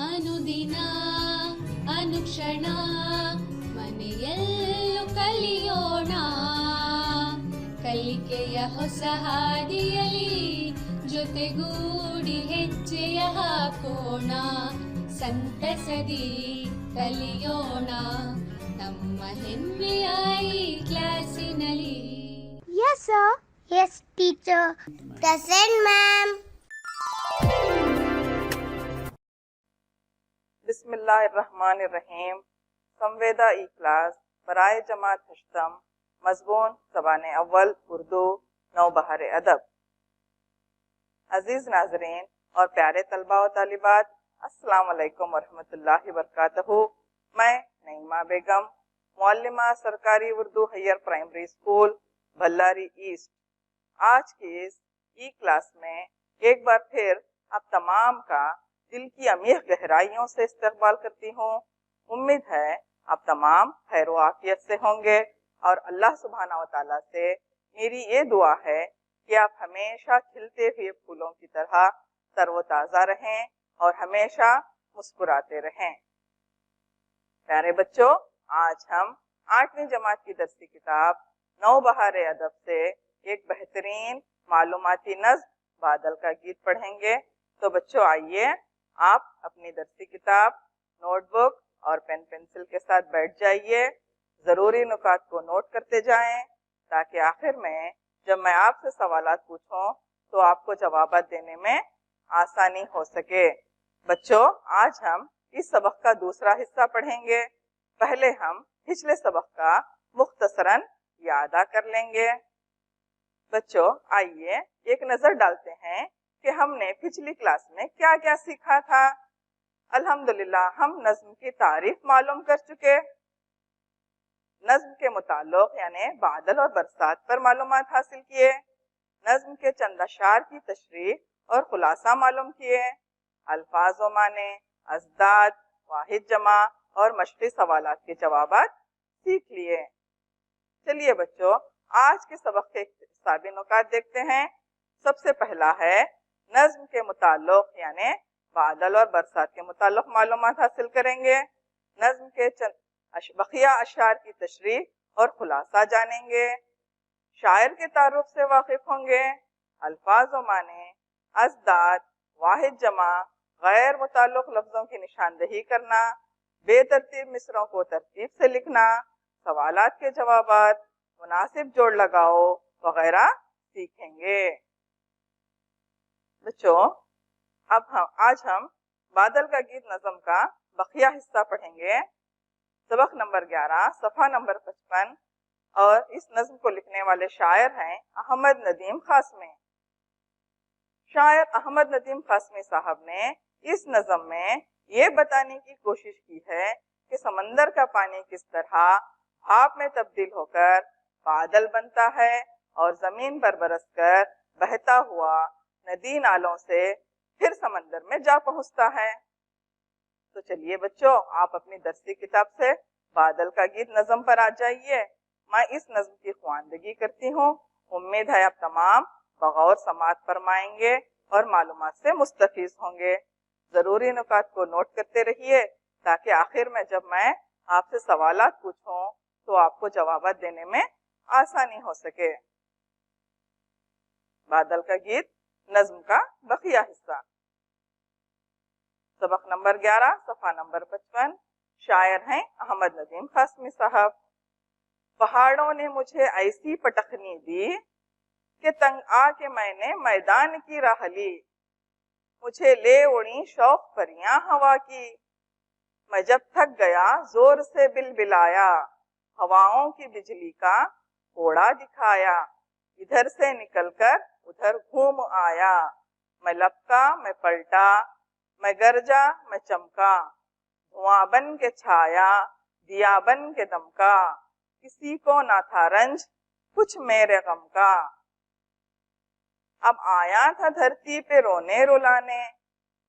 ಅನುದಿನ ಅನುಕ್ಷಣ ಮನೆಯಲ್ಲೂ ಕಲಿಯೋಣ, ಕಲಿಕೆಯ ಹೊಸ ಹಾದಿಯಲಿ ಜೊತೆಗೂಡಿ ಹೆಜ್ಜೆಯ ಹಾಕೋಣ, ಸಂತಸದಿ ಕಲಿಯೋಣ ನಮ್ಮ ಹೆಮ್ಮೆಯ ಈ ಕ್ಲಾಸಿನಲ್ಲಿ. Yes, sir. Yes, teacher. Present, ma'am. बिस्मिल्लाहिर्रहमानिर्रहीम। संवेदा ई क्लास बराए जमात हश्तम मज़मून ज़बान अव्वल उर्दू नौबहार अदब। अजीज नाजरीन और प्यारे तलबा व तालिबात, अस्सलाम वालेकुम वरहमतुल्लाहि वबरकातुहू। मैं नईमा बेगम, मुअल्लिमा सरकारी Urdu higher primary school Ballari east, आज की इस ई क्लास में एक बार फिर आप तमाम का दिल की अमीर गहराइयों से इस्तकबाल करती हूँ। उम्मीद है आप तमाम खैर व आफियत से होंगे और अल्लाह सुब्हाना व तआला से मेरी ये दुआ है कि आप हमेशा खिलते हुए फूलों की तरह तरोताज़ा रहें और हमेशा मुस्कुराते रहें। प्यारे बच्चों, आज हम 8वीं जमात की दरसी किताब नौबहार अदब से एक बेहतरीन मालूमाती नज़्म बादल का गीत पढ़ेंगे। तो बच्चों आइए आप अपनी दरसी किताब, नोटबुक और पेन पेंसिल के साथ बैठ जाइए, ज़रूरी नुकात को नोट करते जाएं ताकि आखिर में जब मैं आपसे सवालात पूछूं तो आपको जवाबात देने में आसानी हो सके। बच्चों, आज हम इस सबक का दूसरा हिस्सा पढ़ेंगे। पहले हम पिछले सबक का मुख्तसरन यादा कर लेंगे। बच्चों आइए एक नज़र डालते हैं कि हमने पिछली क्लास में क्या क्या सीखा था। अल्हम्दुलिल्लाह हम नज़्म की तारीफ मालूम कर चुके, नज़्म के मुताल्लिक़ यानी बादल और बरसात पर मालूमात हासिल किए, नज़्म के चंद अशार की तशरीह और खुलासा मालूम किए, अल्फाज व माने, अज़दाद, वाहिद जमा और मशक़ी सवालात के जवाबात सीख लिए। चलिए बच्चों, आज के सबक के हिसाबी नुकात देखते हैं। सबसे पहला है नज़्म के मुताल्लिक़ यानी बादल और बरसात के मुताल्लिक़ मालूमात हासिल करेंगे, नज़्म के चंद बकिया अशार की तशरीह और खुलासा जानेंगे, शायर के तारुफ से वाकिफ होंगे, अल्फाज व माने, अज़दाद, वाहिद जमा, गैर मुताल्लिक़ लफ्ज़ों की निशानदही करना, बेतरतीब मिसरों को तरतीब से लिखना, सवालात के जवाबात, मुनासिब जोड़ लगाओ वगैरह सीखेंगे। बच्चों आज हम बादल का गीत नज़म का बकिया हिस्सा पढ़ेंगे। सबक नंबर 11 सफ़ा नंबर 55 और इस नज़म को लिखने वाले शायर हैं अहमद नदीम क़ासमी। शायर अहमद नदीम क़ासमी साहब ने इस नज़म में ये बताने की कोशिश की है कि समंदर का पानी किस तरह भाप में तब्दील होकर बादल बनता है और ज़मीन पर बरसकर बहता हुआ नदी नालों से फिर समंदर में जा पहुंचता है। तो चलिए बच्चों, आप अपनी दरसी किताब से बादल का गीत नज़म पर आ जाइए। मैं इस नज़म की ख्वानदगी करती हूँ। उम्मीद है आप तमाम बगौर समात फरमाएंगे और मालूमात से मुस्तफीज होंगे। ज़रूरी नुकात को नोट करते रहिए ताकि आखिर में जब मैं आपसे सवालात पूछूं तो आपको जवाबात देने में आसानी हो सके। बादल का गीत नज़्म का बकिया हिस्सा। सबक नंबर 11 सफ़ा नंबर 55। शायर हैं अहमद नदीम क़ासमी साहब। पहाड़ों ने मुझे ऐसी पटखनी दी कि तंग आके मैंने मैदान की राह ली, मुझे ले उड़ी शौक परियां हवा की, मैं जब थक गया जोर से बिलबिलाया, हवाओं की बिजली का कोड़ा दिखाया, इधर से निकलकर उधर घूम आया, मैं लपका मैं पलटा, मैं गरजा मैं चमका, धुआं बन के छाया दिया बन के दमका, किसी को ना था रंज कुछ मेरे गम का। अब आया था धरती पे रोने रुलाने,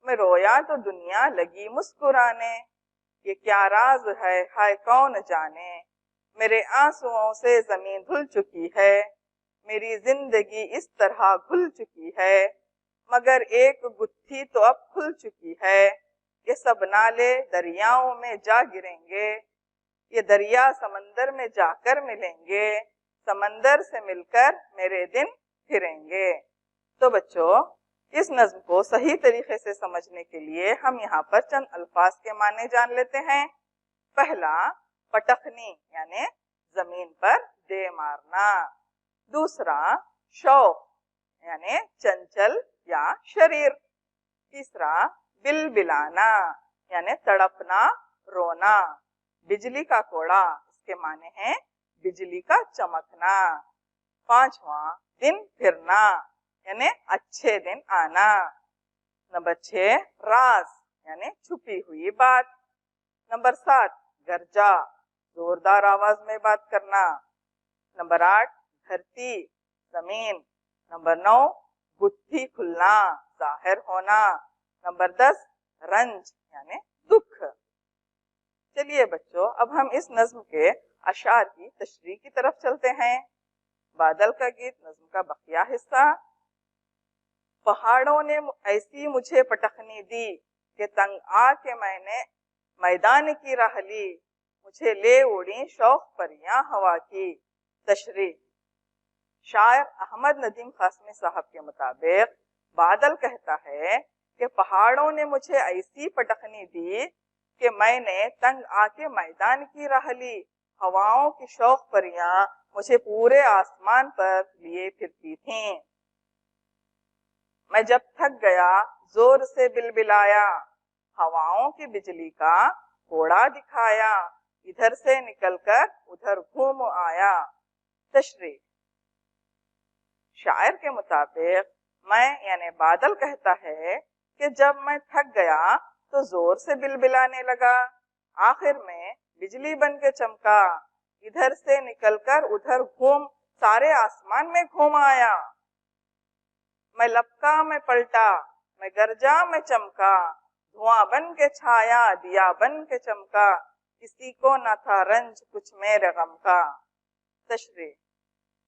मैं रोया तो दुनिया लगी मुस्कुराने, ये क्या राज है हाय कौन जाने, मेरे आंसुओं से जमीन धुल चुकी है, मेरी जिंदगी इस तरह घुल चुकी है, मगर एक गुत्थी तो अब खुल चुकी है, یہ سب نالے دریاؤں میں جا گریں گے، یہ دریا سمندر میں جا کر ملیں گے، سمندر سے مل کر میرے دن پھریں گے۔ تو بچوں اس نظم کو صحیح طریقے سے سمجھنے کے لیے ہم یہاں پر چند الفاظ کے معنی جان لیتے ہیں۔ پہلا پٹخنی یعنی زمین پر دے مارنا، دوسرا شوق یعنی چنچل یا شریر، تیسرا بلبلانا یعنی تڑپنا رونا، بجلی کا کوڑا اس کے معنی ہیں بجلی کا چمکنا، پانچواں دن پھرنا یعنی اچھے دن آنا، نمبر 6 راز یعنی چھپی ہوئی بات، نمبر 7 گرجا زوردار آواز میں بات کرنا، نمبر 8 دھرتی زمین، نمبر 9 گتھی کھلنا ظاہر ہونا، نمبر 10 رنج یعنی دکھ۔ چلیے بچوں اب ہم اس نظم کے اشعار کی تشریح کی طرف چلتے ہیں۔ بادل کا گیت نظم کا بقیہ حصہ۔ پہاڑوں نے ایسی مجھے پٹخنی دی کہ تنگ آ کے میں نے میدان کی راہ لی، مجھے لے اڑی شوق پریاں ہوا کی۔ تشریح، شاعر احمد ندیم قاسمی صاحب کے مطابق بادل کہتا ہے کہ پہاڑوں نے مجھے ایسی پٹخنی دی کہ میں نے تنگ آ کے میدان کی راہ لی، ہواؤں کی شوق پریاں مجھے پورے آسمان پر لیے پھرتی تھیں۔ میں جب تھک گیا زور سے بلبلایا، ہواؤں کی بجلی کا کوڑا دکھایا، ادھر سے نکل کر ادھر گھوم آیا۔ تشریح، شاعر کے مطابق میں یعنی بادل کہتا ہے کہ جب میں تھک گیا تو زور سے بلبلانے لگا، آخر میں بجلی بن کے چمکا، ادھر سے نکل کر ادھر گھوم سارے آسمان میں گھوم آیا۔ میں لپکا میں پلٹا، میں گرجا میں چمکا، دھواں بن کے چھایا دیا بن کے چمکا، کسی کو نہ تھا رنج کچھ میرے غم کا۔ تشریح،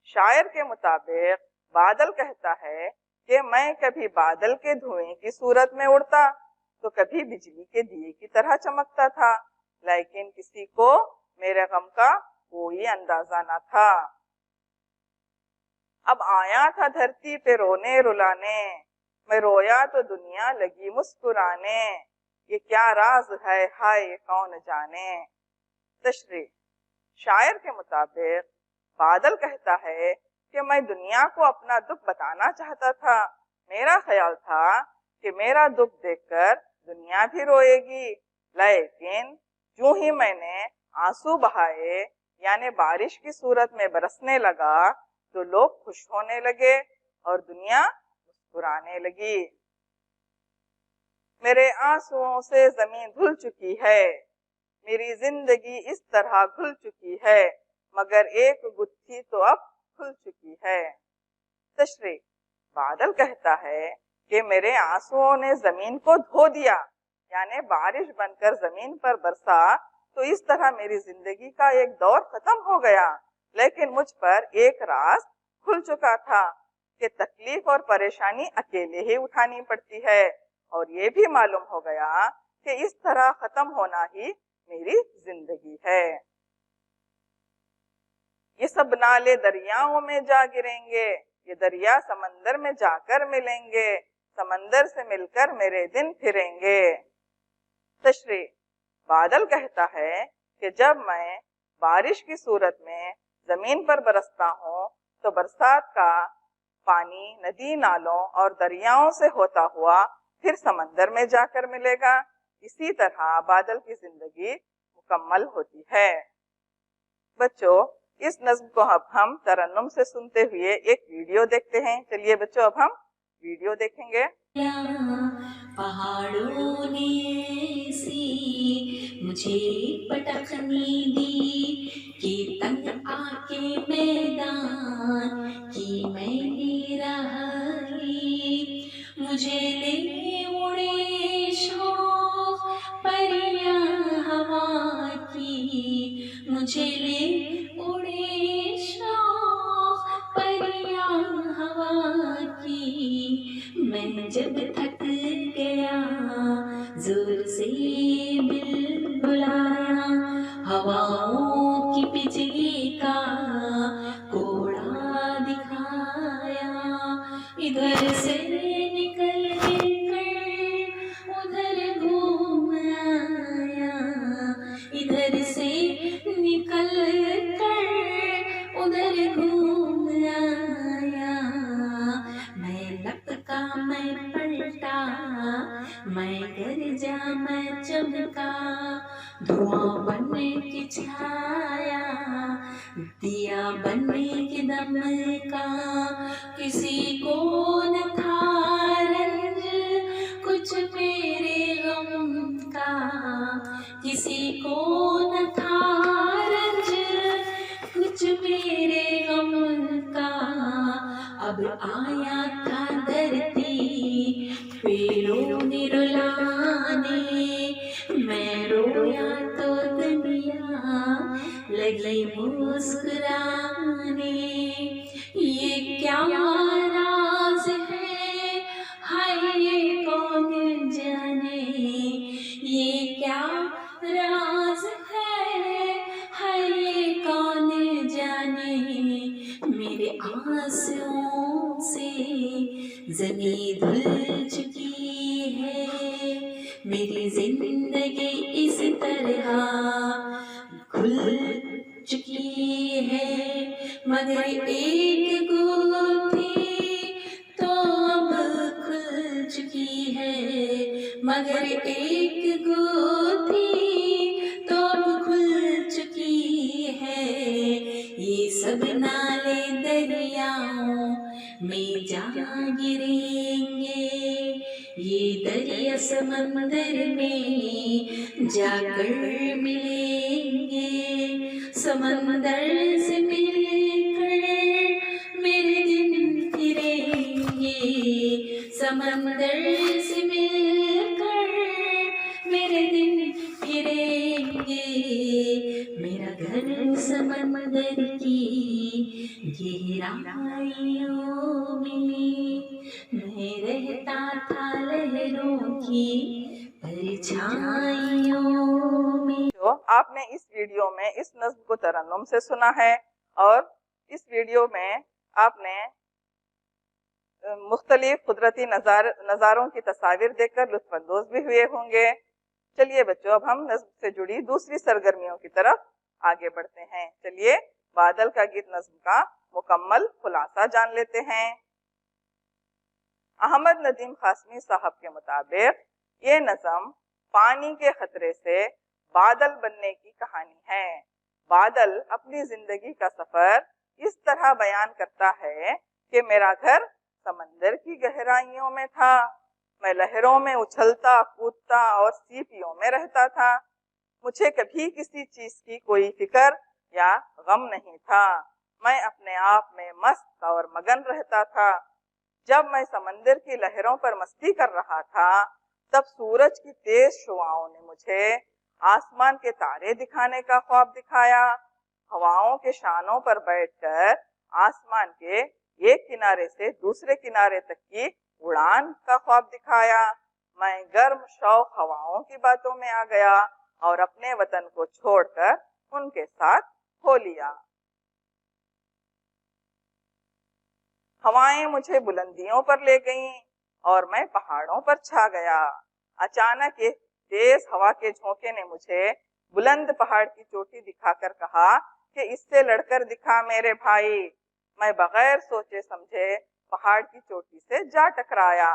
شاعر کے مطابق بادل کہتا ہے کہ میں کبھی بادل کے دھوئیں کی صورت میں اڑتا تو کبھی بجلی کے دیے کی طرح چمکتا تھا، لیکن کسی کو میرے غم کا کوئی اندازہ نہ تھا۔ اب آیا تھا دھرتی پہ رونے رلانے، میں رویا تو دنیا لگی مسکرانے، یہ کیا راز ہے ہائے یہ کون جانے۔ تشریح، شاعر کے مطابق بادل کہتا ہے کہ میں دنیا کو اپنا دکھ بتانا چاہتا تھا، میرا خیال تھا کہ میرا دکھ دیکھ کر دنیا بھی روئے گی، لیکن جو ہی میں نے آنسو بہائے یعنی بارش کی صورت میں برسنے لگا تو لوگ خوش ہونے لگے اور دنیا مسکرانے لگی۔ میرے آنسوؤں سے زمین دھل چکی ہے، میری زندگی اس طرح گھل چکی ہے، مگر ایک گتھی تو اب کھل چکی ہے۔ تشریح، بادل کہتا ہے کہ میرے آنسوؤں نے زمین کو دھو دیا، یعنی بارش بن کر زمین پر برسا تو اس طرح میری زندگی کا ایک دور ختم ہو گیا، لیکن مجھ پر ایک راز کھل چکا تھا کہ تکلیف اور پریشانی اکیلے ہی اٹھانی پڑتی ہے، اور یہ بھی معلوم ہو گیا کہ اس طرح ختم ہونا ہی میری زندگی ہے۔ یہ سب نالے دریاؤں میں جا گریں گے، یہ دریا سمندر میں جا کر ملیں گے، سمندر سے مل کر میرے دن پھریں گے۔ تشریح، بادل کہتا ہے کہ جب میں بارش کی صورت میں زمین پر برستا ہوں تو برسات کا پانی ندی نالوں اور دریاؤں سے ہوتا ہوا پھر سمندر میں جا کر ملے گا، اسی طرح بادل کی زندگی مکمل ہوتی ہے۔ بچوں اس نظم کو اب ہم ترنم سے سنتے ہوئے ایک ویڈیو دیکھتے ہیں۔ چلیے بچوں اب ہم ویڈیو دیکھیں گے۔ پہاڑوں نے ایسی مجھے پٹخنی دی کہ تنگ آ کے میدان کی میں نے راہ لی، مجھے لے اڑے شوق پریاں ہوا کی، مجھے لے اڑے شوق پریاں ہوا کی، میں جب تھک گیا زور سے से बुलाया, हवाओं की बिजली का कोड़ा दिखाया, इधर से निकल कर उधर घूम आया, इधर से निकल कर उधर घूम आया। मैं लपका मैं पलटा, मैं गरजा मैं चमका, धुआं बनने की छाया, दिया बनने के दम का, किसी को न था रंज कुछ मेरे गम का, किसी को न था रंज कुछ मेरे गम का। अब आया था धरती पेड़ों ने रुलाने, मैं रोया तो दुनिया लगी मुस्कुराने। ये क्या राज है, हाय ये कौन जाने, ये क्या राज है, हाय ये कौन जाने। मेरे आंसुओं से ज़मीं धुल चुकी है, मेरी जिंदगी इस तरह खुल चुकी है, मगर एक गो थी तो अब खुल चुकी है, मगर एक गो थी तो अब खुल चुकी है। ये सब नाले दरियाओं में जा गिरेंगे, ये दरिया समंदर में जाकर मिलेंगे, समंदर से मिलकर मेरे दिन फिरेंगे, समंदर से मिलकर मेरे दिन फिरेंगे। मेरा घर समंदर की गहराइयों में, मैं रहता था लहरों की परछाइयों में। जो आपने इस वीडियो में इस नज़्म को तरन्नुम से सुना है, और इस वीडियो में आपने मुख्तलिफ कुदरती नज़ारों की तस्वीर देखकर लुत्फ़अंदोज़ भी हुए होंगे। चलिए बच्चों, अब हम नज़्म से जुड़ी दूसरी सरगर्मियों की तरफ आगे बढ़ते हैं। चलिए बादल का गीत नज़्म का मुकम्मल खुलासा जान लेते हैं। अहमद नदीम क़ासमी साहब के मुताबिक ये नज़्म पानी के खतरे से बादल बनने की कहानी है। बादल अपनी जिंदगी का सफर इस तरह बयान करता है कि मेरा घर समंदर की गहराइयों में था, मैं लहरों में उछलता कूदता और सीपियों में रहता था, मुझे कभी किसी चीज की कोई फिक्र या गम नहीं था, मैं अपने आप में मस्त और मगन रहता था। जब मैं समंदर की लहरों पर मस्ती कर रहा था, तब सूरज की तेज शुआओं ने मुझे आसमान के तारे दिखाने का ख्वाब दिखाया, हवाओं के शानों पर बैठकर आसमान के एक किनारे से दूसरे किनारे तक की उड़ान का ख्वाब दिखाया। मैं गर्म शौक हवाओं की बातों में आ गया और अपने वतन को छोड़कर उनके साथ खो लिया। हवाएं मुझे बुलंदियों पर ले गईं और मैं पहाड़ों पर छा गया। अचानक एक तेज हवा के झोंके ने मुझे बुलंद पहाड़ की चोटी दिखाकर कहा कि इससे लड़कर दिखा मेरे भाई। मैं बगैर सोचे समझे पहाड़ की चोटी से जा टकराया।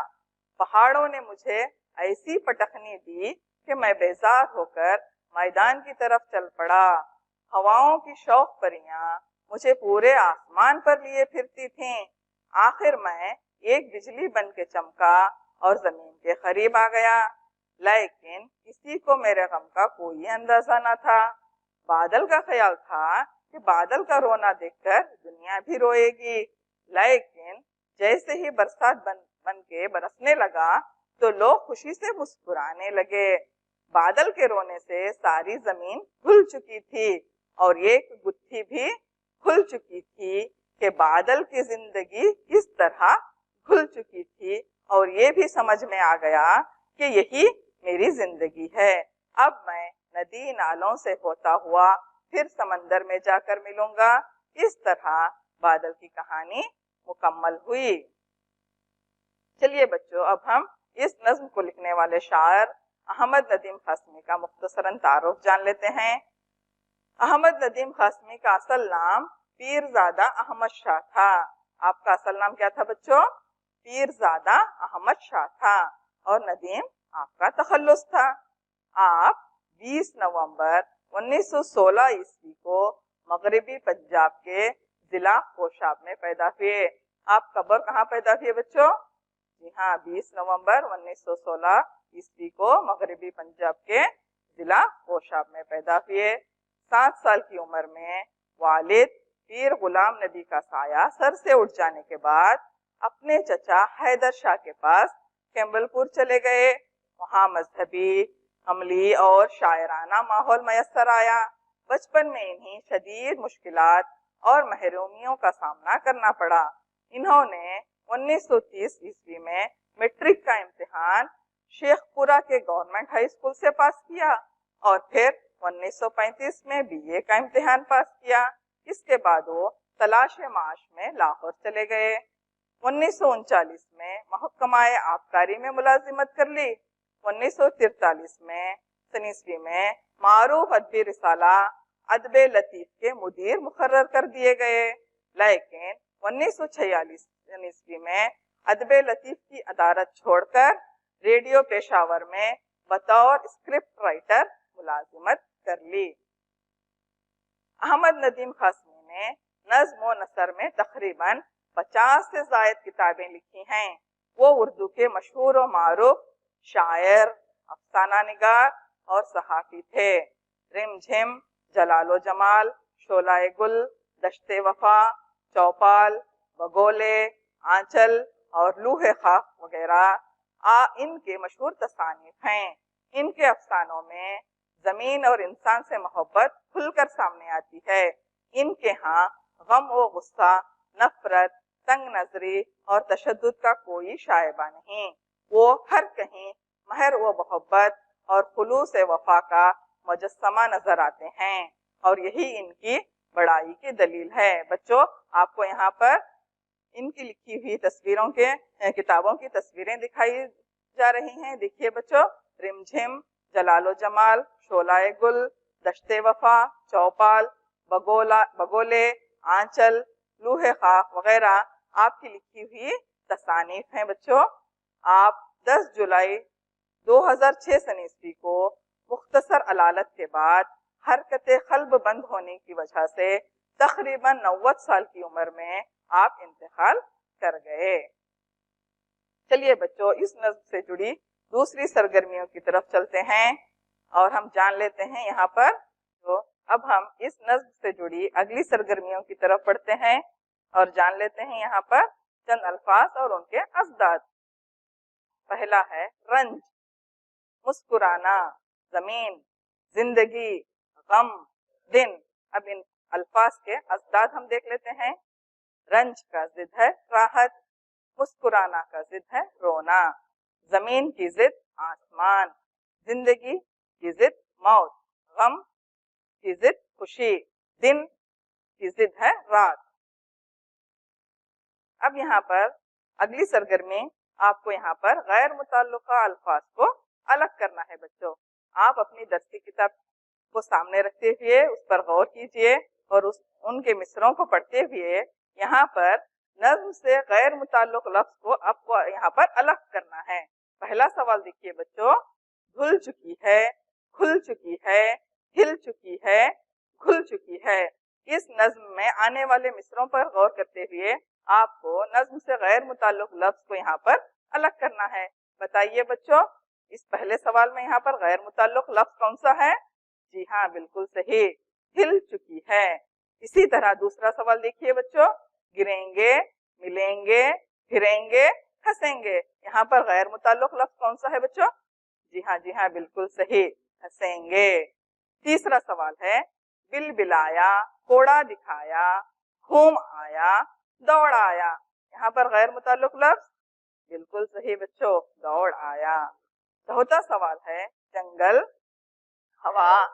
पहाड़ों ने मुझे ऐसी पटखनी दी कि मैं बेजार होकर मैदान की तरफ चल पड़ा। हवाओं की शौक परियां मुझे पूरे आसमान पर लिए फिरती थीं। आखिर मैं एक बिजली बन के चमका और जमीन के करीब आ गया, लेकिन किसी को मेरे गम का कोई अंदाजा न था। बादल का ख्याल था कि बादल का रोना देखकर दुनिया भी रोएगी, लेकिन जैसे ही बरसात बन के बरसने लगा तो लोग खुशी से मुस्कुराने लगे। बादल के रोने से सारी जमीन खुल चुकी थी और एक गुत्थी भी खुल चुकी थी कि बादल की जिंदगी किस तरह खुल चुकी थी, और ये भी समझ में आ गया कि यही میری زندگی ہے. اب میں ندی نالوں سے ہوتا ہوا پھر سمندر میں جا کر ملوں گا. اس طرح بادل کی کہانی مکمل ہوئی. چلیے بچوں، اب ہم اس نظم کو لکھنے والے شاعر احمد ندیم قاسمی کا مختصراً تعارف جان لیتے ہیں. احمد ندیم قاسمی کا اصل نام پیرزادہ احمد شاہ تھا. آپ کا اصل نام کیا تھا بچوں؟ پیرزادہ احمد شاہ تھا، اور ندیم آپ کا تخلص تھا. آپ 20 نومبر 1916 عیسوی کو مغربی پنجاب کے ضلع خوشاب میں پیدا ہوئے. آپ کب اور کہاں پیدا ہوئے بچوں؟ جی ہاں، 20 نومبر 1916 عیسوی کو مغربی پنجاب کے ضلع خوشاب میں پیدا ہوئے. 7 سال کی عمر میں والد پیر غلام نبی کا سایہ سر سے اٹھ جانے کے بعد اپنے چچا حیدر شاہ کے پاس کیمبل پور چلے گئے. وہاں مذہبی، عملی اور شاعرانہ ماحول میسر آیا. بچپن میں انہیں شدید مشکلات اور محرومیوں کا سامنا کرنا پڑا. انہوں نے 1930 عیسوی میں میٹرک کا امتحان شیخ پورہ کے گورنمنٹ ہائی اسکول سے پاس کیا، اور پھر 1935 میں BA کا امتحان پاس کیا. اس کے بعد وہ تلاش معاش میں لاہور چلے گئے. 1939 میں محکمہ آبکاری میں ملازمت کر لی. 1943 میں سنیسوی میں معروف ادبی رسالہ ادب لطیف کے مدیر مقرر کر دیے گئے. لیکن 1946 عیسوی میں ادب لطیف کی ادارت چھوڑ کر ریڈیو پشاور میں بطور اسکرپٹ رائٹر ملازمت کر لی. احمد ندیم قاسمی نے نظم و نثر میں تقریباً 50 سے زائد کتابیں لکھی ہیں. وہ اردو کے مشہور و معروف شاعر، افسانہ نگار اور صحافی تھے. رم جھم، جلال و جمال، شعلہ گل، دشت وفا، چوپال، بگولے، آنچل اور لوح خاک وغیرہ ان کے مشہور تصانیف ہیں. ان کے افسانوں میں زمین اور انسان سے محبت کھل کر سامنے آتی ہے. ان کے ہاں غم و غصہ، نفرت، تنگ نظری اور تشدد کا کوئی شائبہ نہیں. وہ ہر کہیں مہر و محبت اور خلوص وفا کا مجسمہ نظر آتے ہیں، اور یہی ان کی بڑائی کی دلیل ہے. بچوں، آپ کو یہاں پر ان کی لکھی ہوئی تصویروں کے کتابوں کی تصویریں دکھائی جا رہی ہیں. دیکھیے بچوں، رم جھم، جلال و جمال، شعلہ گل، دشت وفا، چوپال، بگولے، آنچل، لوح خاک وغیرہ آپ کی لکھی ہوئی تصانیف ہیں. بچوں، آپ 10 جولائی 2006 سنیسوی کو مختصر علالت کے بعد حرکت قلب بند ہونے کی وجہ سے تقریباً 90 سال کی عمر میں آپ انتقال کر گئے. چلیے بچوں، اس نظم سے جڑی دوسری سرگرمیوں کی طرف چلتے ہیں اور ہم جان لیتے ہیں یہاں پر. تو اب ہم اس نظم سے جڑی اگلی سرگرمیوں کی طرف پڑھتے ہیں اور جان لیتے ہیں یہاں پر چند الفاظ اور ان کے ازداد. پہلا ہے رنج، مسکرانا، زمین، زندگی، غم، دن. اب ان الفاظ کے ازداد ہم دیکھ لیتے ہیں. رنج کا ضد ہے راحت، مسکرانا کا ضد ہے رونا، زمین کی ضد آسمان، زندگی کی ضد موت، غم کی ضد خوشی، دن کی ضد ہے رات. اب یہاں پر اگلی سرگرمی آپ کو یہاں پر غیر متعلقہ الفاظ کو الگ کرنا ہے. بچوں، آپ اپنی درسی کتاب کو سامنے رکھتے ہوئے اس پر غور کیجئے اور ان کے مصروں کو پڑھتے ہوئے یہاں پر نظم سے غیر متعلق لفظ کو آپ کو یہاں پر الگ کرنا ہے. پہلا سوال دیکھیے بچوں، دھل چکی ہے، کھل چکی ہے، ہل چکی ہے، کھل چکی ہے. اس نظم میں آنے والے مصروں پر غور کرتے ہوئے آپ کو نظم سے غیر متعلق لفظ کو یہاں پر الگ کرنا ہے. بتائیے بچوں، اس پہلے سوال میں یہاں پر غیر متعلق لفظ کون سا ہے؟ جی ہاں، بالکل صحیح، ہل چکی ہے. اسی طرح دوسرا سوال دیکھیے بچوں، گریں گے، ملیں گے، پھریں گے، ہنسیں گے. یہاں پر غیر متعلق لفظ کون سا ہے بچوں؟ جی ہاں، بالکل صحیح، ہنسیں گے. تیسرا سوال ہے، بل بلایا، کوڑا دکھایا، گھوم آیا، دوڑ آیا. یہاں پر غیر متعلق لفظ بالکل صحیح بچوں، دوڑ آیا. चौथा सवाल है जंगल, हवा,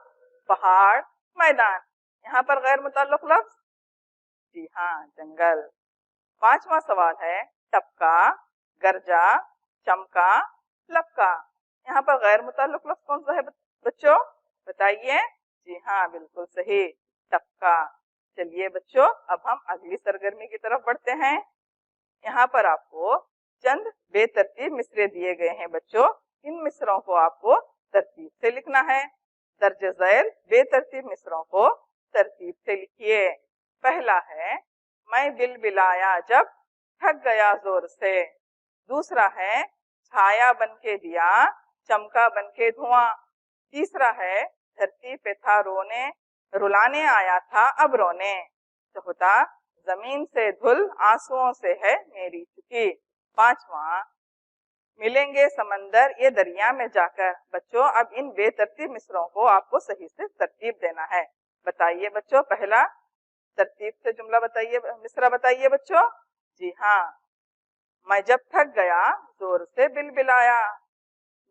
पहाड़, मैदान। यहाँ पर गैर मुताल्लिक लफ्ज, जी हाँ जंगल। पांचवा सवाल है टपका, गरजा, चमका, लपका। यहाँ पर गैर मुताल्लिक लफ्ज कौन सा है बच्चों, बताइए। जी हाँ बिल्कुल सही, टपका। चलिए बच्चों अब हम अगली सरगर्मी की तरफ बढ़ते हैं। यहाँ पर आपको चंद बेतरतीब मिसरे दिए गए हैं बच्चों, इन मिसरों को आपको तरतीब से लिखना है। दर्ज झैल बेतरतीब मिसरों को तरतीब से लिखिए। पहला है मैं बिलबिलाया जब थक गया जोर से। दूसरा है छाया बनके दिया, चमका बनके धुआं। तीसरा है धरती पे था रोने, रुलाने आया था अब रोने। चौथा जमीन से धुल आंसुओं से है मेरी चुकी। पांचवा मिलेंगे समंदर ये दरिया में जाकर। बच्चों अब इन बेतरतीब मिसरों को आपको सही से तरतीब देना है। बताइए बच्चों, पहला तरतीब से जुमला बताइए, मिसरा बताइए बच्चों। जी हाँ, मैं जब थक गया जोर से बिलबिलाया।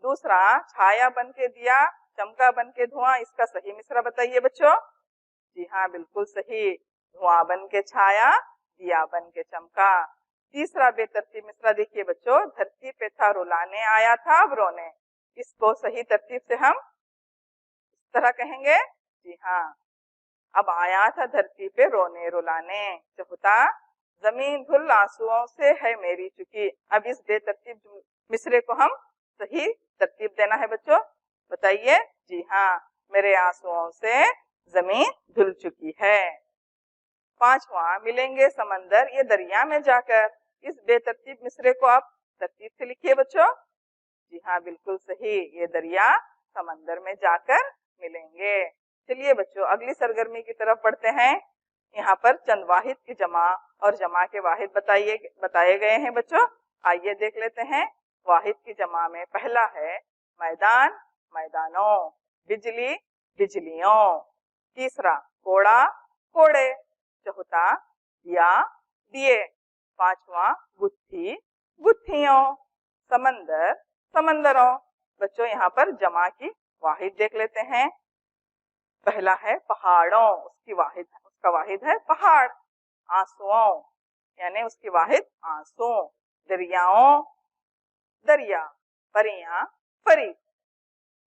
दूसरा छाया बन के दिया, चमका बन के धुआं, इसका सही मिसरा बताइए बच्चों। जी हाँ बिल्कुल सही, धुआं बन के छाया, दिया बन के चमका। तीसरा बेतरतीब मिसरा देखिए बच्चों, धरती पे था रुलाने आया था अब रोने। इसको सही तरतीब से हम इस तरह कहेंगे। जी हाँ, अब आया था धरती पे रोने रुलाने। चौथा जमीन धुल आंसुओं से है मेरी चुकी। अब इस बेतरतीब मिसरे को हम सही तरतीब देना है बच्चों, बताइए। जी हाँ, मेरे आंसुओं से जमीन धुल चुकी है। पांचवा मिलेंगे समंदर ये दरिया में जाकर। इस बेतरतीब मिसरे को आप तरतीब से लिखिए बच्चों। जी हाँ बिल्कुल सही, ये दरिया समंदर में जाकर मिलेंगे। चलिए बच्चों अगली सरगर्मी की तरफ बढ़ते हैं। यहाँ पर चंद वाहिद की जमा और जमा के वाहिद बताए गए हैं बच्चों। आइए देख लेते हैं। वाहिद की जमा में पहला है मैदान, मैदानों। बिजली, बिजलियों। तीसरा कोड़ा, कोड़े। चौथा दिया, दिए। पांचवा गुत्थी, गुत्थियों। समंदर, समंदरों। बच्चों यहाँ पर जमा की वाहिद देख लेते हैं। पहला है पहाड़ों, उसका वाहिद है पहाड़। आंसुओं यानी उसकी वाहिद आंसू। दरियाओं, दरिया। परियां, परी।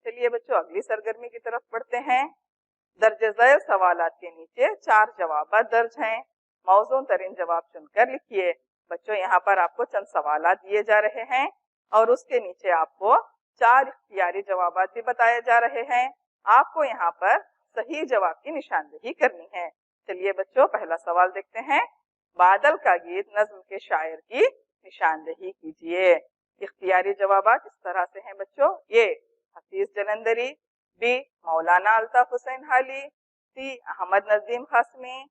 चलिए बच्चों अगली सरगर्मी की तरफ बढ़ते हैं। दर्ज झैल सवालात के नीचे 4 जवाब दर्ज हैं। मौजून तरीन जवाब चुनकर लिखिए। बच्चों यहाँ पर आपको चंद सवालात दिए जा रहे हैं और उसके नीचे आपको 4 इख्तियारी जवाब भी बताए जा रहे हैं। आपको यहाँ पर सही जवाब की निशानदेही करनी है। चलिए बच्चों पहला सवाल देखते हैं। बादल का गीत नज्म के शायर की निशानदेही कीजिए। इख्तियारी जवाब इस तरह से हैं बच्चों। ए हफीज जलंधरी, बी मौलाना अल्ताफ हुसैन हाली, सी अहमद नजीम खासमी,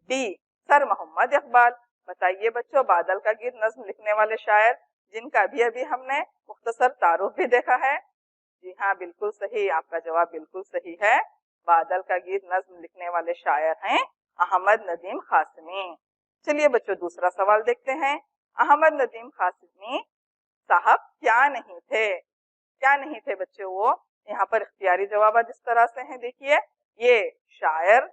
डी सर मोहम्मद इकबाल। बताइए बच्चों बादल का गीत नज्म लिखने वाले शायर जिनका अभी हमने मुख्तसर तारुफ भी देखा है। जी हाँ बिल्कुल सही, आपका जवाब बिल्कुल सही है। बादल का गीत नज्म लिखने वाले शायर हैं अहमद नदीम खासमी। चलिए बच्चों दूसरा सवाल देखते हैं। अहमद नदीम खासमी साहब क्या नहीं थे? क्या नहीं थे बच्चों वो? यहाँ पर इख्तियारी जवाब इस तरह से हैं, देखिए। ये शायर,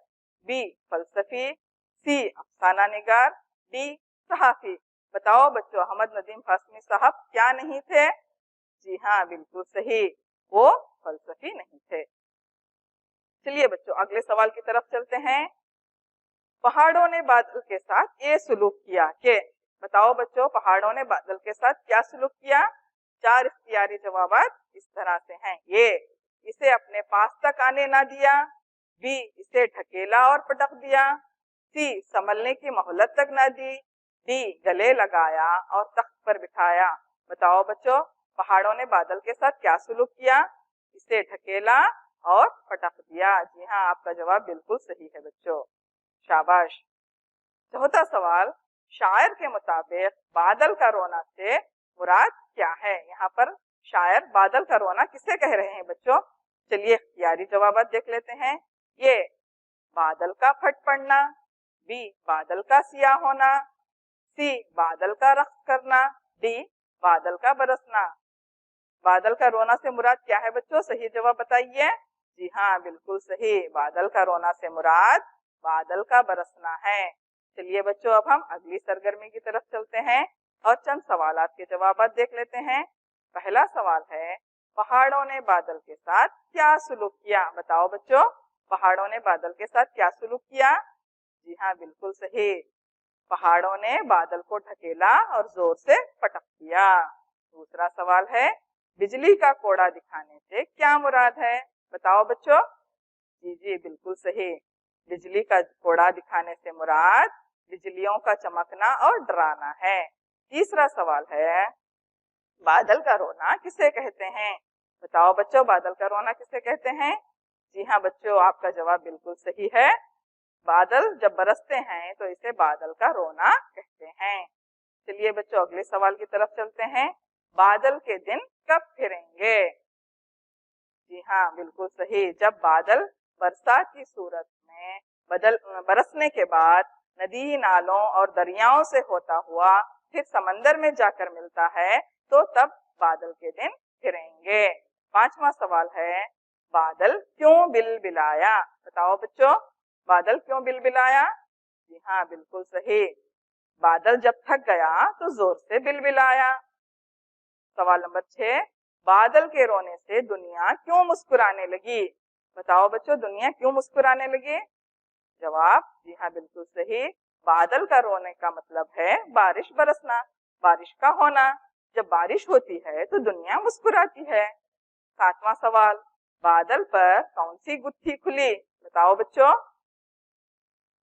बी फलसफी, सी अफसाना निगार, डी सहाफी। बताओ बच्चों अहमद नदीम खासमी साहब क्या नहीं थे? जी हाँ बिल्कुल सही, वो फलसफी नहीं थे। चलिए बच्चों अगले सवाल की तरफ चलते हैं। पहाड़ों ने बादल के साथ ये सुलूक किया कि, बताओ बच्चों पहाड़ों ने बादल के साथ क्या सुलूक किया? 4 इख्तियारी जवाब इस तरह से हैं। ये इसे अपने पास तक आने ना दिया, बी इसे ढकेला और पटक दिया, सी संभलने की मोहलत तक ना दी, डी गले लगाया और तख्त पर बिठाया। बताओ बच्चों पहाड़ों ने बादल के साथ क्या सुलूक किया? इसे ढकेला और पटक दिया। जी हाँ आपका जवाब बिल्कुल सही है बच्चों, शाबाश। चौथा सवाल, शायर के मुताबिक बादल का रोना से मुराद क्या है? यहाँ पर शायर बादल का रोना किसे कह रहे हैं बच्चों? चलिए इख्तियारी जवाब देख लेते हैं। ये बादल का फट पड़ना, बी बादल का सियाह होना, सी बादल का रक्स करना, डी बादल का बरसना। बादल का रोना से मुराद क्या है बच्चों? सही जवाब बताइए। जी हाँ, बिल्कुल सही। बादल का रोना से मुराद बादल का बरसना है। चलिए बच्चों, अब हम अगली सरगर्मी की तरफ चलते हैं और चंद सवालात के जवाब देख लेते हैं। पहला सवाल है, पहाड़ों ने बादल के साथ क्या सुलूक किया? बताओ बच्चों, पहाड़ों ने बादल के साथ क्या सुलूक किया? जी हाँ, बिल्कुल सही। पहाड़ों ने बादल को ढकेला और जोर से पटक दिया। दूसरा सवाल है, बिजली का कोड़ा दिखाने से क्या मुराद है? बताओ बच्चों। जी जी, बिल्कुल सही। बिजली का कोड़ा दिखाने से मुराद बिजलियों का चमकना और डराना है। तीसरा सवाल है, बादल का रोना किसे कहते हैं? बताओ बच्चों, बादल का रोना किसे कहते हैं? जी हाँ बच्चों, आपका जवाब बिल्कुल सही है। बादल जब बरसते हैं तो इसे बादल का रोना कहते हैं। चलिए बच्चों, अगले सवाल की तरफ चलते हैं। बादल के दिन कब फिरेंगे? जी हाँ, बिल्कुल सही। जब बादल बरसात की सूरत में बरसने के बाद नदी, नालों और दरियाओं से होता हुआ फिर समंदर में जाकर मिलता है, तो तब बादल के दिन फिरेंगे। पांचवा सवाल है, बादल क्यों बिलबिलाया? बताओ बच्चों, बादल क्यों बिलबिलाया? जी हाँ, बिल्कुल सही। बादल जब थक गया तो जोर से बिलबिलाया। सवाल नंबर 6, बादल के रोने से दुनिया क्यों मुस्कुराने लगी? बताओ बच्चों, दुनिया क्यों मुस्कुराने लगी? जवाब, जी हाँ, बिल्कुल सही। बादल का रोने का मतलब है बारिश बरसना, बारिश का होना। जब बारिश होती है तो दुनिया मुस्कुराती है। सातवां सवाल, बादल पर कौन सी गुत्थी खुली? बताओ बच्चों,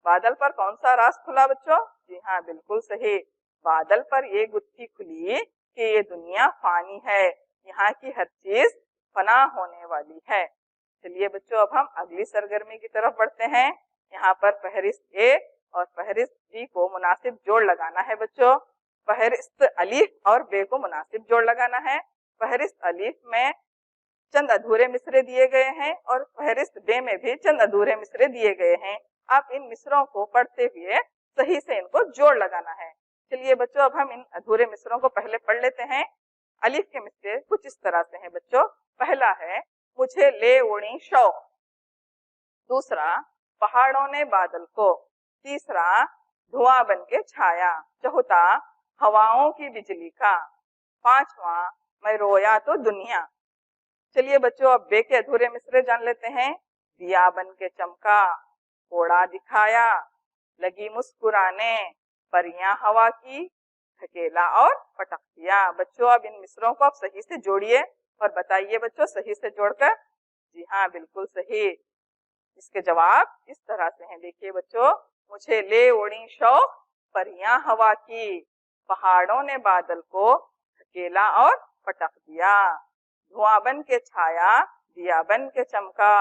बादल पर कौन सा राज खुला बच्चों? जी हाँ, बिल्कुल सही। बादल पर ये गुत्थी खुली कि ये दुनिया फानी है, यहाँ की हर चीज फना होने वाली है। चलिए बच्चों, अब हम अगली सरगर्मी की तरफ बढ़ते हैं। यहाँ पर फहरिस्त ए और फहरिस्त बी को मुनासिब जोड़ लगाना है बच्चों। फहरिस्त अलीफ और बे को मुनासिब जोड़ लगाना है। फहरिस्त अलीफ में चंद अधूरे मिसरे दिए गए हैं और फहरिस्त बे में भी चंद अधूरे मिसरे दिए गए हैं। आप इन मिसरों को पढ़ते हुए सही से इनको जोड़ लगाना है। चलिए बच्चों, अब हम इन अधूरे मिसरों को पहले पढ़ लेते हैं। अलीफ के मिसरे कुछ इस तरह से हैं बच्चों। पहला है, मुझे ले ओढ़ी शौक। दूसरा, पहाड़ों ने बादल को। तीसरा, धुआं बन के छाया। चौथा, हवाओं की बिजली का। पांचवा, मैं रोया तो दुनिया। चलिए बच्चों, अब बे के अधूरे मिसरे जान लेते हैं। दिया बन के चमका, कोड़ा दिखाया, लगी मुस्कुराने, परियां हवा की, धकेला और पटक दिया। बच्चों, अब इन मिसरों को आप सही से जोड़िए और बताइए बच्चों, सही से जोड़कर। जी हाँ, बिल्कुल सही। इसके जवाब इस तरह से हैं। देखिए बच्चों, मुझे ले ओढ़ी शौक, परियां हवा की, पहाड़ों ने बादल को धकेला और पटक दिया, धुआं बन के छाया, दिया बन के चमका,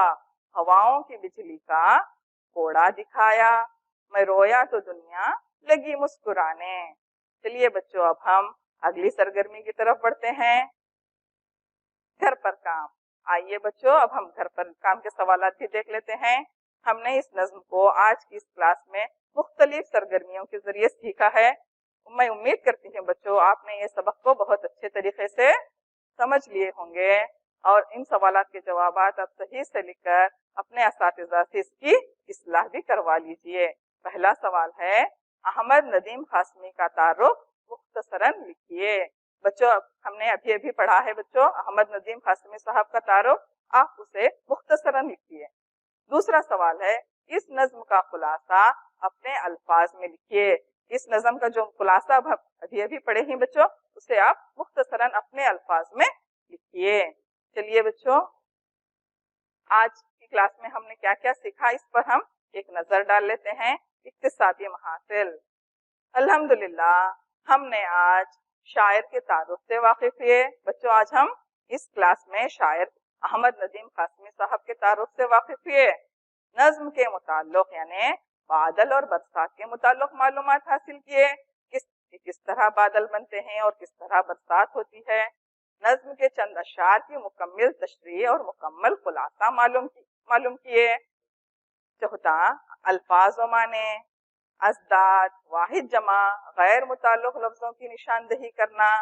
हवाओं की बिजली का कोड़ा दिखाया, मैं रोया तो दुनिया लगी मुस्कुराने। चलिए बच्चों, अब हम अगली सरगर्मी की तरफ बढ़ते हैं। घर पर काम। आइए बच्चों, अब हम घर पर काम के सवालात भी देख लेते हैं। हमने इस नज्म को आज की इस क्लास में मुख्तलिफ सरगर्मियों के जरिए सीखा है। मैं उम्मीद करती हूँ बच्चों, आपने ये सबक को बहुत अच्छे तरीके से समझ लिए होंगे और इन सवालात के जवाब आप सही से लिखकर अपने असातिज़ा से इसकी इस्लाह भी करवा लीजिए। पहला सवाल है, अहमद नदीम कासमी का तारुफ मुख्तसरन लिखिए। बच्चों, हमने अभी अभी पढ़ा है बच्चों अहमद नदीम कासमी साहब का तारुफ, आप उसे मुख्तसरन लिखिए। दूसरा सवाल है, इस नज्म का खुलासा अपने अल्फाज में लिखिए। इस नज्म का जो खुलासा अभी अभी पढ़े हैं बच्चों, उसे आप मुख्तसरन अपने अल्फाज में लिखिए। चलिए बच्चों, आज की क्लास में हमने क्या क्या सीखा, इस पर हम एक नजर डाल लेते हैं। इक्तिसादी महासिल। अल्हम्दुलिल्लाह, हमने आज शायर के तारुफ से वाकिफ हुए। बच्चों, आज हम इस क्लास में शायर अहमद नदीम कासमी साहब के तारुफ से वाकिफ हुए। नज्म के मुताल्लिक यानी बादल और बरसात के मुताल्लिक मालूमात हासिल किए, किस तरह बादल बनते हैं और किस तरह बरसात होती है। नज्म के चंद अशार की मुकम्मल तशरीह और मुकम्मल खुलासा मालूम किए। चौथा, अल्फाज व माने, अज़दाद, वाहिद जमा, गैर मुताल्लिक लफ्जों की निशानदही करना,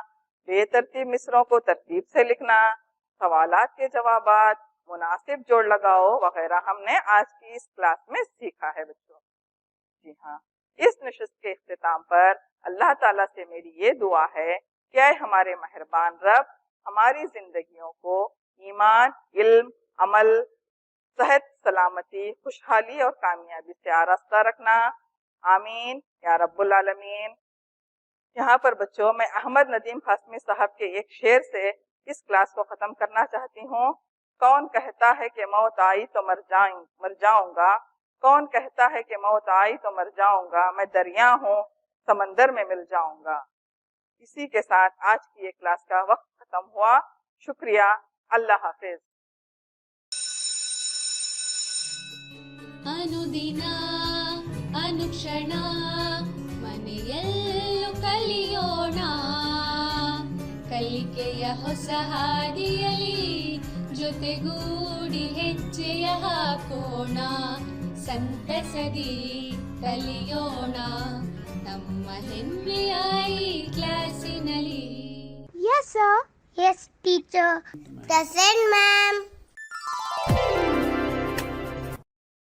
بے ترتیب مصروں کو ترتیب سے لکھنا، سوالات کے جوابات، مناسب جوڑ لگاؤ وغیرہ ہم نے آج کی اس کلاس میں سیکھا ہے بچوں۔ جی ہاں، اس نشست کے اختتام پر اللہ تعالیٰ سے میری یہ دعا ہے کہ اے ہمارے مہربان رب، ہماری زندگیوں کو ایمان، علم، عمل، صحت، سلامتی، خوشحالی اور کامیابی سے آراستہ رکھنا، آمین یا رب العالمین۔ یہاں پر بچوں میں احمد ندیم قاسمی صاحب کے ایک شعر سے اس کلاس کو ختم کرنا چاہتی ہوں۔ کون کہتا ہے کہ موت آئی تو مر جاؤں گا، کون کہتا ہے کہ موت آئی تو مر جاؤں گا، میں دریا ہوں سمندر میں مل جاؤں گا۔ اسی کے ساتھ آج کی یہ کلاس کا وقت ختم ہوا۔ شکریہ، اللہ حافظ۔ ಅನುದಿನ ಅನುಕ್ಷಣ ಮನೆಯಲ್ಲೂ ಕಲಿಯೋಣ, ಕಲಿಕೆಯ ಹೊಸ ಹಾದಿಯಲಿ ಜೊತೆಗೂಡಿ ಹೆಜ್ಜೆಯ ಹಾಕೋಣ, ಸಂತಸದಿ ಕಲಿಯೋಣ ನಮ್ಮ ಹೆಮ್ಮೆಯ ಈ ಕ್ಲಾಸಿನಲ್ಲಿ। Yes, sir. Yes, teacher. Present, ma'am.